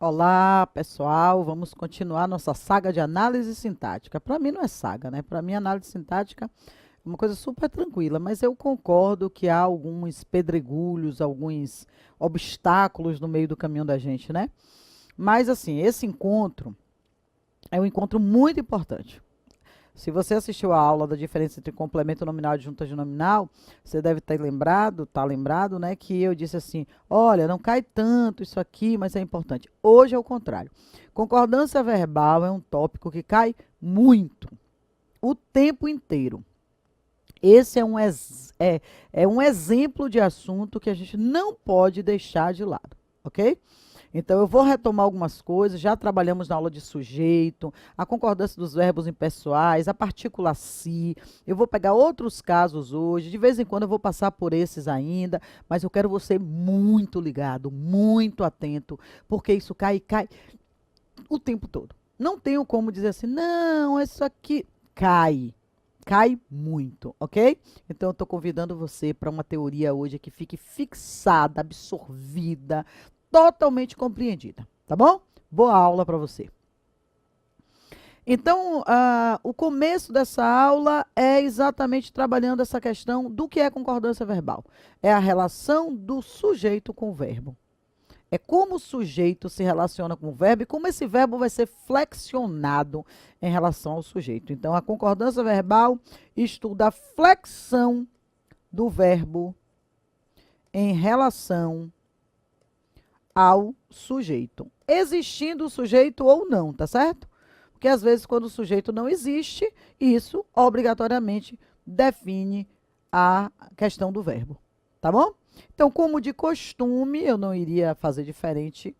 Olá, pessoal. Vamos continuar nossa saga de análise sintática. Para mim não é saga, né? Para mim, análise sintática é uma coisa super tranquila, mas eu concordo que há alguns pedregulhos, alguns obstáculos no meio do caminho da gente, né? Mas, assim, esse encontro é um encontro muito importante. Se você assistiu a aula da diferença entre complemento nominal e adjunta de nominal, você deve ter lembrado, tá lembrado, né, que eu disse assim, olha, não cai tanto isso aqui, mas é importante. Hoje é o contrário. Concordância verbal é um tópico que cai muito, o tempo inteiro. Esse é um exemplo de assunto que a gente não pode deixar de lado, ok? Então, eu vou retomar algumas coisas. Já trabalhamos na aula de sujeito, a concordância dos verbos impessoais, a partícula si. Eu vou pegar outros casos hoje. De vez em quando eu vou passar por esses ainda, mas eu quero você muito ligado, muito atento, porque isso cai e cai o tempo todo. Não tenho como dizer assim, não, isso aqui cai. Cai muito, ok? Então, eu estou convidando você para uma teoria hoje que fique fixada, absorvida, totalmente compreendida, tá bom? Boa aula para você. Então, o começo dessa aula é exatamente trabalhando essa questão do que é concordância verbal. É a relação do sujeito com o verbo. É como o sujeito se relaciona com o verbo e como esse verbo vai ser flexionado em relação ao sujeito. Então, a concordância verbal estuda a flexão do verbo em relação ao sujeito, existindo o sujeito ou não, tá certo? Porque às vezes quando o sujeito não existe, isso obrigatoriamente define a questão do verbo, tá bom? Então, como de costume, eu não iria fazer diferente,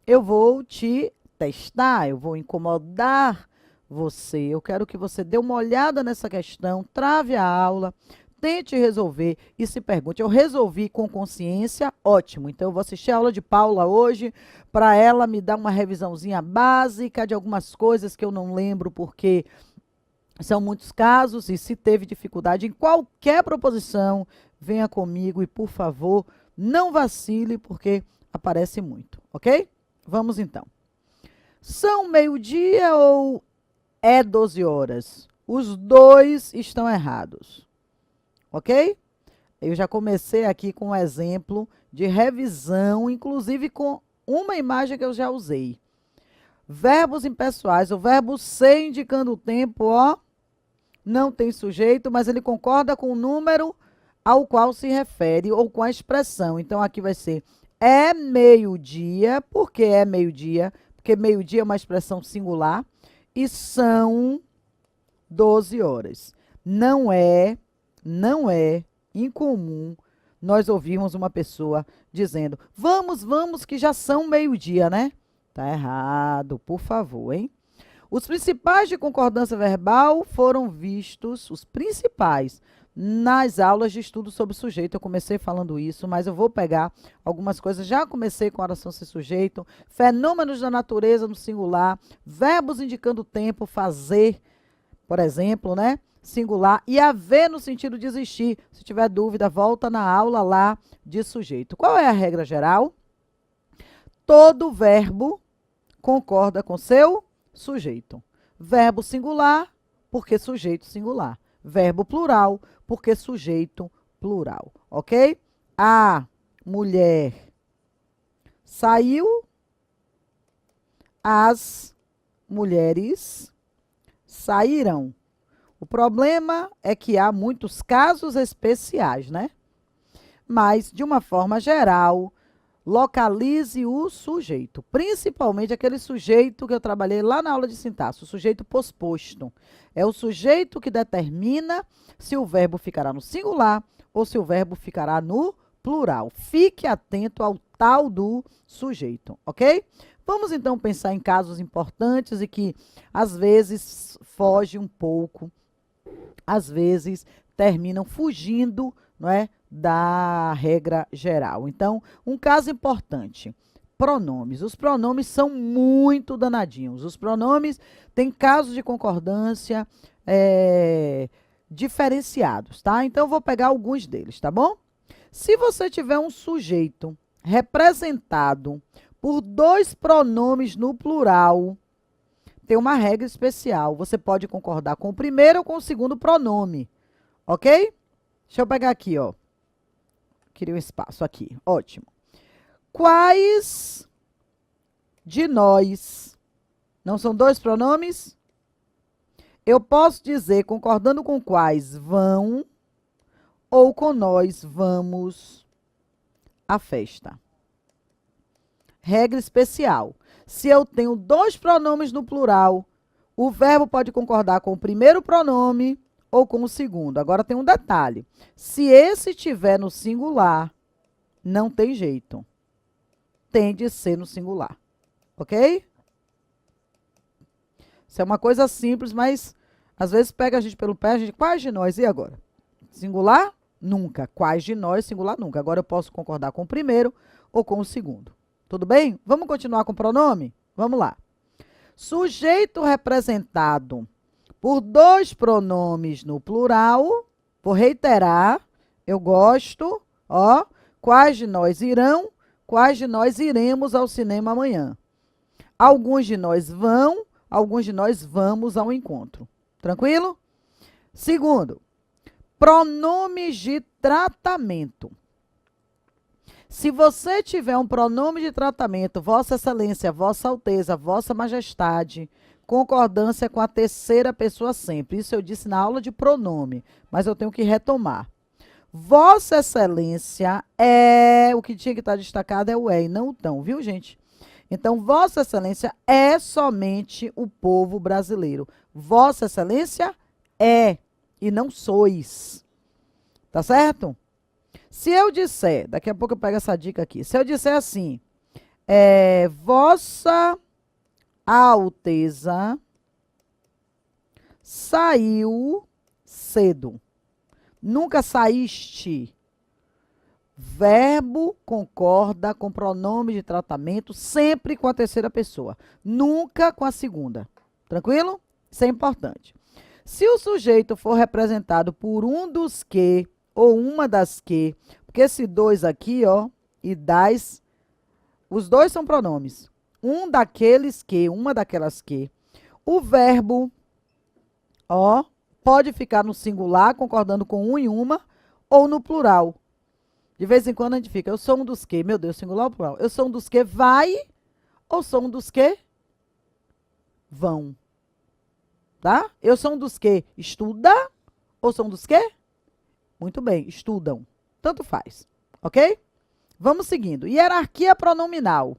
eu vou te testar, eu vou incomodar você, eu quero que você dê uma olhada nessa questão, trave a aula, tente resolver e se pergunte, eu resolvi com consciência? Ótimo, então eu vou assistir a aula de Paula hoje para ela me dar uma revisãozinha básica de algumas coisas que eu não lembro porque são muitos casos e se teve dificuldade em qualquer proposição, venha comigo e, por favor, não vacile porque aparece muito, ok? Vamos então. São meio-dia ou é 12 horas? Os dois estão errados. Ok? Eu já comecei aqui com um exemplo de revisão, inclusive com uma imagem que eu já usei. Verbos impessoais, o verbo ser indicando o tempo, ó, não tem sujeito, mas ele concorda com o número ao qual se refere ou com a expressão. Então, aqui vai ser é meio-dia. Por que é meio-dia? Porque meio-dia é uma expressão singular e são 12 horas. Não é incomum nós ouvirmos uma pessoa dizendo, vamos, vamos, que já são meio-dia, né? Tá errado, por favor, hein? Os principais de concordância verbal foram vistos, os principais, nas aulas de estudo sobre sujeito. Eu comecei falando isso, mas eu vou pegar algumas coisas. Já comecei com oração sem sujeito, fenômenos da natureza no singular, verbos indicando tempo, fazer, por exemplo, né? Singular, e haver no sentido de existir. Se tiver dúvida, volta na aula lá de sujeito. Qual é a regra geral? Todo verbo concorda com seu sujeito. Verbo singular, porque sujeito singular. Verbo plural, porque sujeito plural. Ok? A mulher saiu, as mulheres saíram. O problema é que há muitos casos especiais, né? Mas, de uma forma geral, localize o sujeito, principalmente aquele sujeito que eu trabalhei lá na aula de sintaxe, o sujeito posposto. É o sujeito que determina se o verbo ficará no singular ou se o verbo ficará no plural. Fique atento ao tal do sujeito, ok? Vamos então pensar em casos importantes e que às vezes foge um pouco, às vezes terminam fugindo, não é, da regra geral. Então, um caso importante, pronomes. Os pronomes são muito danadinhos. Os pronomes têm casos de concordância diferenciados, tá? Então, eu vou pegar alguns deles, tá bom? Se você tiver um sujeito representado por dois pronomes no plural, tem uma regra especial. Você pode concordar com o primeiro ou com o segundo pronome, ok? Deixa eu pegar aqui, ó. Queria um espaço aqui, ótimo. Quais de nós, não são dois pronomes? Eu posso dizer, concordando com quais vão, ou com nós vamos à festa. Regra especial. Se eu tenho dois pronomes no plural, o verbo pode concordar com o primeiro pronome ou com o segundo. Agora tem um detalhe. Se esse estiver no singular, não tem jeito. Tem de ser no singular. Ok? Isso é uma coisa simples, mas às vezes pega a gente pelo pé, a gente, quais de nós? E agora? Singular? Nunca. Quais de nós? Singular? Nunca. Agora eu posso concordar com o primeiro ou com o segundo. Tudo bem? Vamos continuar com o pronome? Vamos lá. Sujeito representado por dois pronomes no plural. Vou reiterar. Eu gosto. Ó. Quais de nós irão? Quais de nós iremos ao cinema amanhã? Alguns de nós vão. Alguns de nós vamos ao encontro. Tranquilo? Segundo, pronomes de tratamento. Se você tiver um pronome de tratamento, Vossa Excelência, Vossa Alteza, Vossa Majestade, concordância com a terceira pessoa sempre. Isso eu disse na aula de pronome, mas eu tenho que retomar. Vossa Excelência é... O que tinha que estar destacado é o é e não o tão, viu, gente? Então, Vossa Excelência é somente o povo brasileiro. Vossa Excelência é e não sois. Tá certo? Se eu disser, daqui a pouco eu pego essa dica aqui. Se eu disser assim, Vossa Alteza saiu cedo. Nunca saíste. Verbo concorda com pronome de tratamento, sempre com a terceira pessoa. Nunca com a segunda. Tranquilo? Isso é importante. Se o sujeito for representado por um dos que ou uma das que, porque esse dois aqui, ó, e das, os dois são pronomes. Um daqueles que, uma daquelas que. O verbo, ó, pode ficar no singular, concordando com um e uma, ou no plural. De vez em quando a gente fica, eu sou um dos que, meu Deus, singular ou plural? Eu sou um dos que vai, ou sou um dos que vão. Tá? Eu sou um dos que estuda, ou sou um dos que? Muito bem, estudam. Tanto faz, ok? Vamos seguindo. Hierarquia pronominal.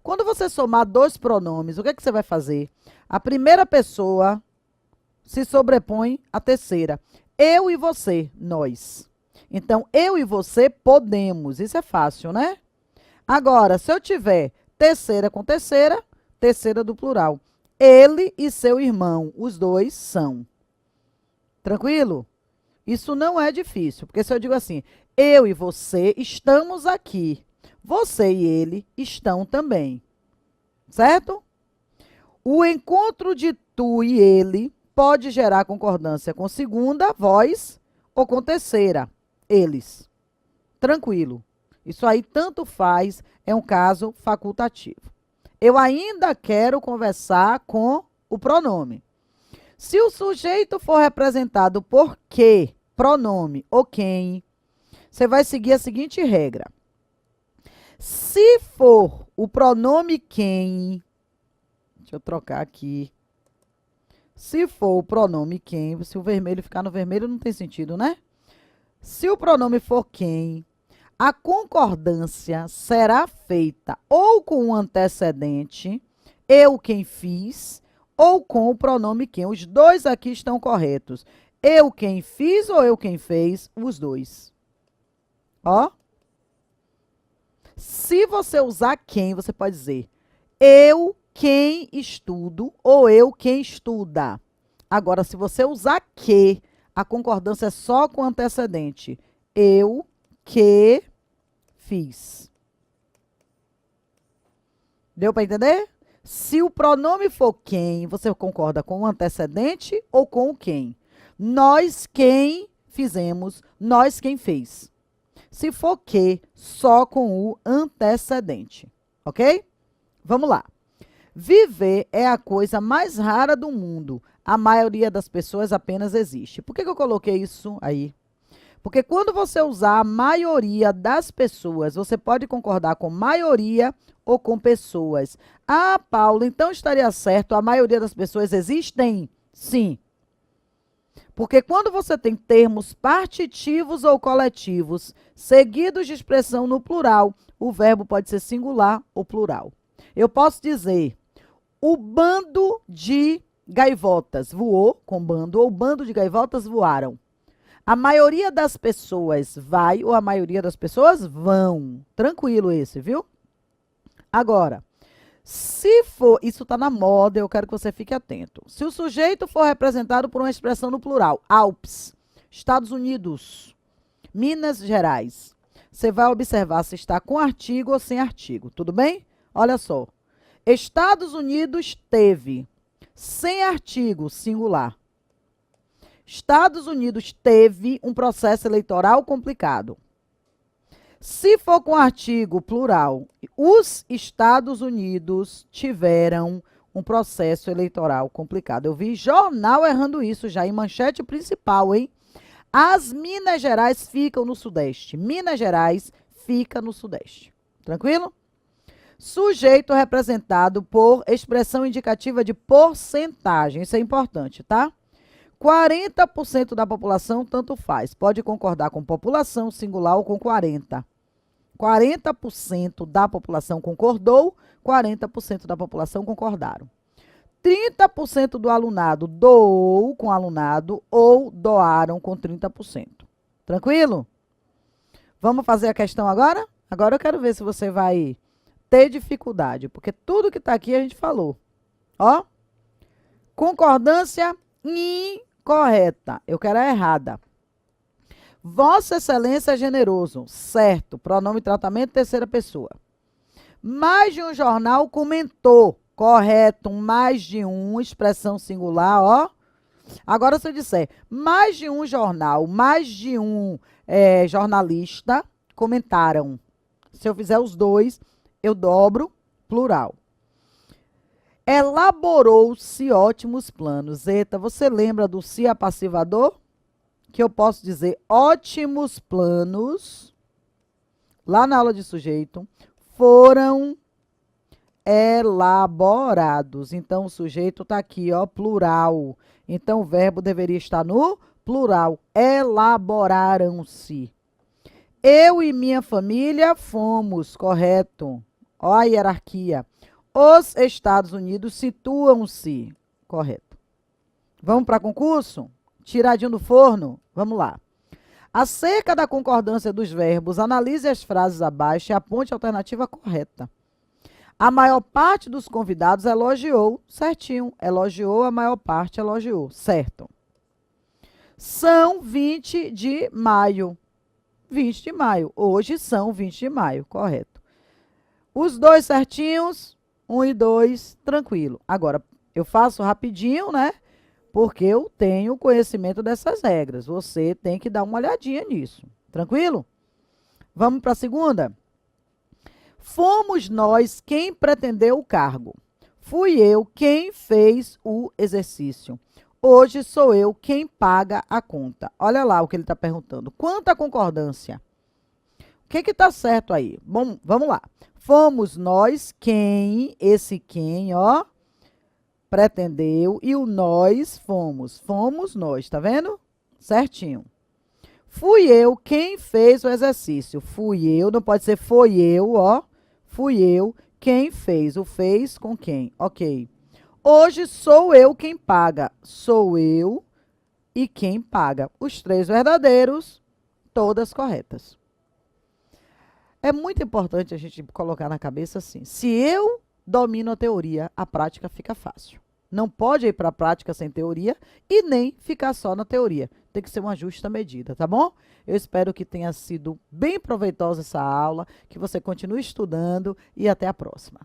Quando você somar dois pronomes, o que é que você vai fazer? A primeira pessoa se sobrepõe à terceira. Eu e você, nós. Então, eu e você podemos. Isso é fácil, né? Agora, se eu tiver terceira com terceira, terceira do plural. Ele e seu irmão, os dois são. Tranquilo? Isso não é difícil, porque se eu digo assim, eu e você estamos aqui. Você e ele estão também. Certo? O encontro de tu e ele pode gerar concordância com segunda, vós, ou com terceira, eles. Tranquilo. Isso aí tanto faz, é um caso facultativo. Eu ainda quero conversar com o pronome. Se o sujeito for representado por que, pronome ou quem, você vai seguir a seguinte regra. Se for o pronome quem, deixa eu trocar aqui. Se for o pronome quem, se o vermelho ficar no vermelho não tem sentido, né? Se o pronome for quem, a concordância será feita ou com o antecedente, eu quem fiz, ou com o pronome quem. Os dois aqui estão corretos. Eu quem fiz ou eu quem fez? Os dois. Ó. Se você usar quem, você pode dizer eu quem estudo ou eu quem estuda. Agora, se você usar que, a concordância é só com o antecedente. Eu que fiz. Deu para entender? Se o pronome for quem, você concorda com o antecedente ou com o quem? Nós quem fizemos, nós quem fez. Se for que, só com o antecedente. Ok? Vamos lá. Viver é a coisa mais rara do mundo. A maioria das pessoas apenas existe. Por que eu coloquei isso aí? Porque quando você usar a maioria das pessoas, você pode concordar com maioria ou com pessoas. Ah, Paulo, então estaria certo, a maioria das pessoas existem? Sim. Porque quando você tem termos partitivos ou coletivos, seguidos de expressão no plural, o verbo pode ser singular ou plural. Eu posso dizer, o bando de gaivotas voou com bando, ou o bando de gaivotas voaram. A maioria das pessoas vai ou a maioria das pessoas vão. Tranquilo esse, viu? Agora, se for, isso está na moda, eu quero que você fique atento. Se o sujeito for representado por uma expressão no plural, Alpes, Estados Unidos, Minas Gerais, você vai observar se está com artigo ou sem artigo, tudo bem? Olha só. Estados Unidos teve, sem artigo, singular. Estados Unidos teve um processo eleitoral complicado. Se for com artigo plural, os Estados Unidos tiveram um processo eleitoral complicado. Eu vi jornal errando isso já em manchete principal, hein? As Minas Gerais ficam no Sudeste. Minas Gerais fica no Sudeste. Tranquilo? Sujeito representado por expressão indicativa de porcentagem. Isso é importante, tá? 40% da população tanto faz. Pode concordar com população singular ou com 40. 40% da população concordou, 40% da população concordaram. 30% do alunado doou com alunado ou doaram com 30%. Tranquilo? Vamos fazer a questão agora? Agora eu quero ver se você vai ter dificuldade, porque tudo que está aqui a gente falou. Ó, concordância incorreta. Eu quero a errada. Vossa Excelência é generoso. Certo. Pronome tratamento, terceira pessoa. Mais de um jornal comentou. Correto. Mais de um, expressão singular, ó. Agora, se eu disser mais de um jornal, mais de um jornalista comentaram. Se eu fizer os dois, eu dobro, plural. Elaborou-se ótimos planos. Eita, você lembra do se apassivador? Que eu posso dizer ótimos planos, lá na aula de sujeito, foram elaborados. Então, o sujeito está aqui, ó, plural. Então, o verbo deveria estar no plural. Elaboraram-se. Eu e minha família fomos, correto. Ó a hierarquia. Os Estados Unidos situam-se, correto. Vamos para concurso? Tiradinho do forno? Vamos lá. Acerca da concordância dos verbos, analise as frases abaixo e aponte a alternativa correta. A maior parte dos convidados elogiou, certinho. Elogiou, a maior parte elogiou, certo. São 20 de maio. 20 de maio. Hoje são 20 de maio, correto. Os dois certinhos, 1 e 2, tranquilo. Agora, eu faço rapidinho, né? Porque eu tenho conhecimento dessas regras. Você tem que dar uma olhadinha nisso. Tranquilo? Vamos para a segunda? Fomos nós quem pretendeu o cargo. Fui eu quem fez o exercício. Hoje sou eu quem paga a conta. Olha lá o que ele está perguntando. Quanta concordância? O que está certo aí? Bom, vamos lá. Fomos nós quem, esse quem, ó, pretendeu, e o nós fomos nós, tá vendo? Certinho. Fui eu quem fez o exercício. Fui eu, não pode ser foi eu, ó. Fui eu quem fez. O fez com quem? Ok. Hoje sou eu quem paga. Sou eu e quem paga. Os três verdadeiros, todas corretas. É muito importante a gente colocar na cabeça assim. Se eu domino a teoria, a prática fica fácil. Não pode ir para a prática sem teoria e nem ficar só na teoria. Tem que ser uma justa medida, tá bom? Eu espero que tenha sido bem proveitosa essa aula, que você continue estudando e até a próxima.